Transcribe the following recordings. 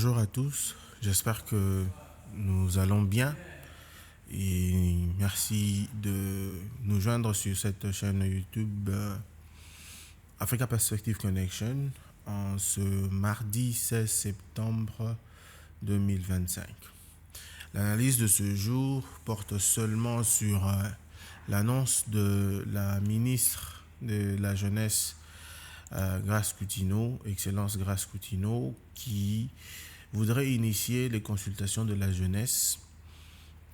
Bonjour à tous, j'espère que nous allons bien et merci de nous joindre sur cette chaîne YouTube Africa Perspective Connection en ce mardi 16 septembre 2025. L'analyse de ce jour porte seulement sur l'annonce de la ministre de la Jeunesse, Grace Coutinho, Excellence Grace Coutinho, qui voudrait initier les consultations de la jeunesse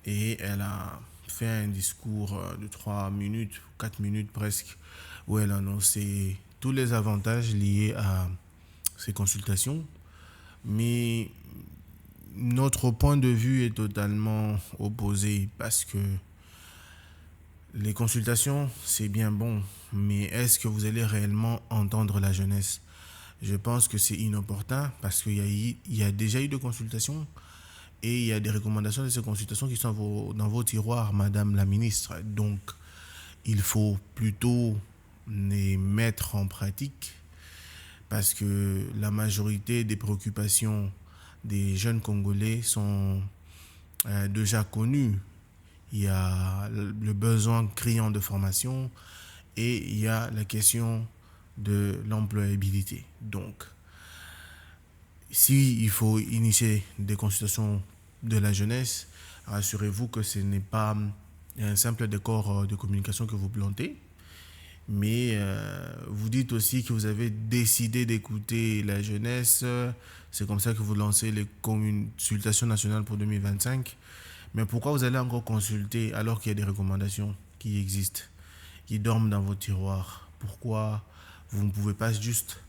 et elle a fait un discours de 3 minutes, 4 minutes presque, où elle annonçait tous les avantages liés à ces consultations. Mais notre point de vue est totalement opposé parce que les consultations, c'est bien bon, mais est-ce que vous allez réellement entendre la jeunesse? Je pense que c'est inopportun parce qu'il y a déjà eu de consultations et il y a des recommandations de ces consultations qui sont dans vos tiroirs, Madame la Ministre. Donc, il faut plutôt les mettre en pratique parce que la majorité des préoccupations des jeunes Congolais sont déjà connues. Il y a le besoin criant de formation et il y a la question de l'employabilité. Donc, si il faut initier des consultations de la jeunesse, rassurez-vous que ce n'est pas un simple décor de communication que vous plantez, mais vous dites aussi que vous avez décidé d'écouter la jeunesse. C'est comme ça que vous lancez les consultations nationales pour 2025. Mais pourquoi vous allez encore consulter alors qu'il y a des recommandations qui existent, qui dorment dans vos tiroirs? Pourquoi vous ne pouvez pas juste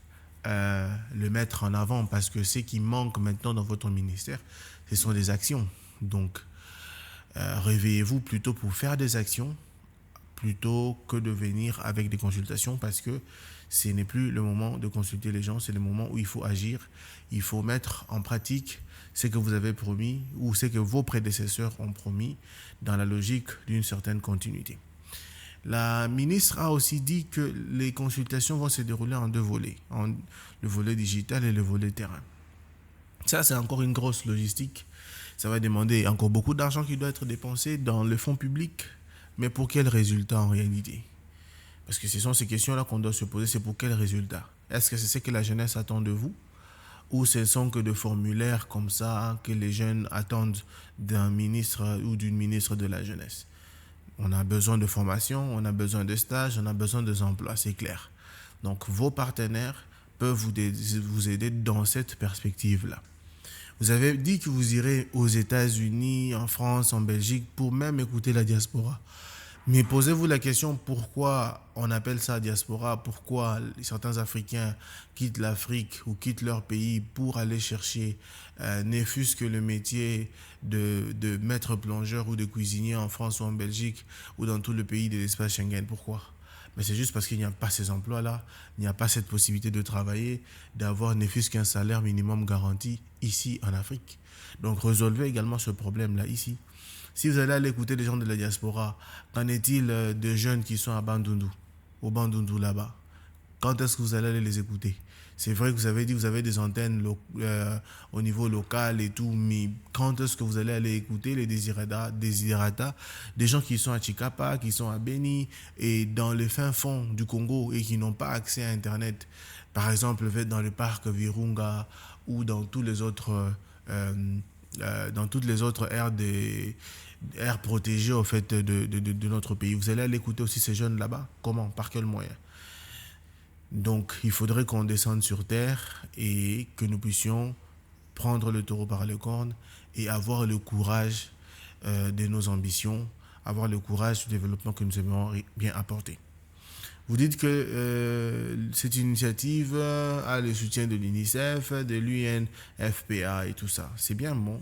le mettre en avant? Parce que ce qui manque maintenant dans votre ministère, ce sont des actions. Donc, réveillez-vous plutôt pour faire des actions plutôt que de venir avec des consultations parce que ce n'est plus le moment de consulter les gens, c'est le moment où il faut agir, il faut mettre en pratique ce que vous avez promis ou ce que vos prédécesseurs ont promis dans la logique d'une certaine continuité. La ministre a aussi dit que les consultations vont se dérouler en deux volets, le volet digital et le volet terrain. Ça, c'est encore une grosse logistique. Ça va demander encore beaucoup d'argent qui doit être dépensé dans le fonds public. Mais pour quel résultat en réalité? Parce que ce sont ces questions-là qu'on doit se poser. C'est pour quel résultat? Est-ce que c'est ce que la jeunesse attend de vous? Ou ce ne sont que des formulaires comme ça que les jeunes attendent d'un ministre ou d'une ministre de la jeunesse? On a besoin de formation, on a besoin de stages, on a besoin d'emplois, c'est clair. Donc vos partenaires peuvent vous aider dans cette perspective-là. Vous avez dit que vous irez aux États-Unis, en France, en Belgique pour même écouter la diaspora. Mais posez-vous la question pourquoi on appelle ça diaspora, pourquoi certains Africains quittent l'Afrique ou quittent leur pays pour aller chercher ne fût-ce que le métier de maître plongeur ou de cuisinier en France ou en Belgique ou dans tout le pays de l'espace Schengen. Pourquoi? Mais c'est juste parce qu'il n'y a pas ces emplois-là, il n'y a pas cette possibilité de travailler, d'avoir ne fût-ce qu'un salaire minimum garanti ici en Afrique. Donc résolvez également ce problème-là ici. Si vous allez aller écouter les gens de la diaspora, qu'en est-il de jeunes qui sont à Bandundu, au Bandundu là-bas? Quand est-ce que vous allez aller les écouter? C'est vrai que vous avez dit que vous avez des antennes au niveau local et tout, mais quand est-ce que vous allez aller écouter les désirata des gens qui sont à Chikapa, qui sont à Beni et dans le fin fond du Congo et qui n'ont pas accès à Internet? Par exemple, dans le parc Virunga ou dans tous les autres dans toutes les autres aires protégées au fait de notre pays. Vous allez aller écouter aussi ces jeunes là-bas? Comment? Par quel moyen? Donc, il faudrait qu'on descende sur terre et que nous puissions prendre le taureau par les cornes et avoir le courage de nos ambitions, avoir le courage du développement que nous aimons bien apporter. Vous dites que cette initiative a le soutien de l'UNICEF, de l'UNFPA et tout ça. C'est bien bon.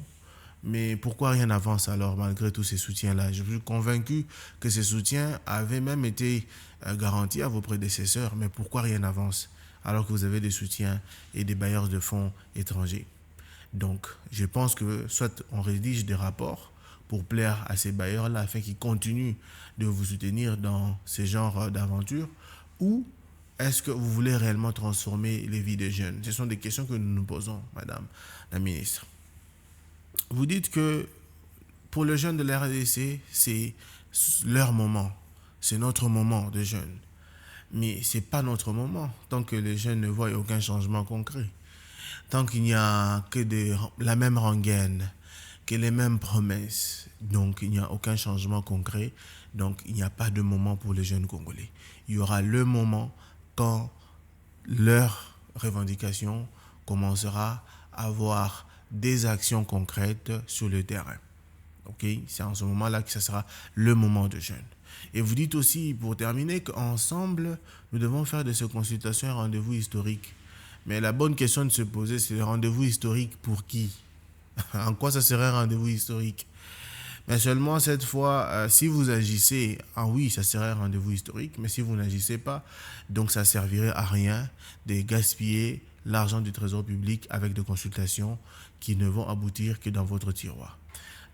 Mais pourquoi rien n'avance alors malgré tous ces soutiens-là? Je suis convaincu que ces soutiens avaient même été garantis à vos prédécesseurs. Mais pourquoi rien n'avance alors que vous avez des soutiens et des bailleurs de fonds étrangers? Donc, je pense que soit on rédige des rapports pour plaire à ces bailleurs-là afin qu'ils continuent de vous soutenir dans ces genres d'aventures, ou est-ce que vous voulez réellement transformer les vies des jeunes? Ce sont des questions que nous nous posons, Madame la ministre. Vous dites que pour les jeunes de la RDC, c'est leur moment. C'est notre moment de jeunes. Mais ce n'est pas notre moment tant que les jeunes ne voient aucun changement concret. Tant qu'il n'y a que la même rengaine, que les mêmes promesses, donc il n'y a aucun changement concret, donc il n'y a pas de moment pour les jeunes Congolais. Il y aura le moment quand leur revendication commencera à avoir des actions concrètes sur le terrain. Okay? C'est en ce moment-là que ça sera le moment de jeûne. Et vous dites aussi, pour terminer, qu'ensemble, nous devons faire de ces consultations un rendez-vous historique. Mais la bonne question de se poser, c'est le rendez-vous historique pour qui? En quoi ça serait un rendez-vous historique? Mais seulement cette fois, si vous agissez, ah oui, ça serait un rendez-vous historique, mais si vous n'agissez pas, donc ça servirait à rien de gaspiller l'argent du trésor public avec des consultations qui ne vont aboutir que dans votre tiroir.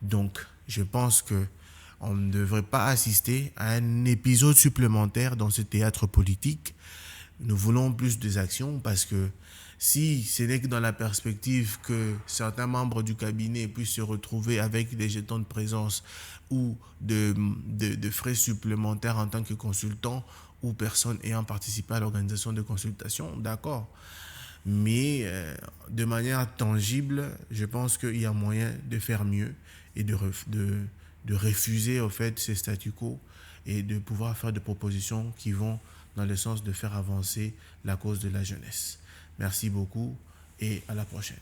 Donc, je pense que on ne devrait pas assister à un épisode supplémentaire dans ce théâtre politique. Nous voulons plus des actions parce que si ce n'est que dans la perspective que certains membres du cabinet puissent se retrouver avec des jetons de présence ou de frais supplémentaires en tant que consultant ou personne ayant participé à l'organisation de consultation, d'accord. Mais de manière tangible, je pense qu'il y a moyen de faire mieux et de refuser au fait ces statu quo et de pouvoir faire des propositions qui vont dans le sens de faire avancer la cause de la jeunesse. Merci beaucoup et à la prochaine.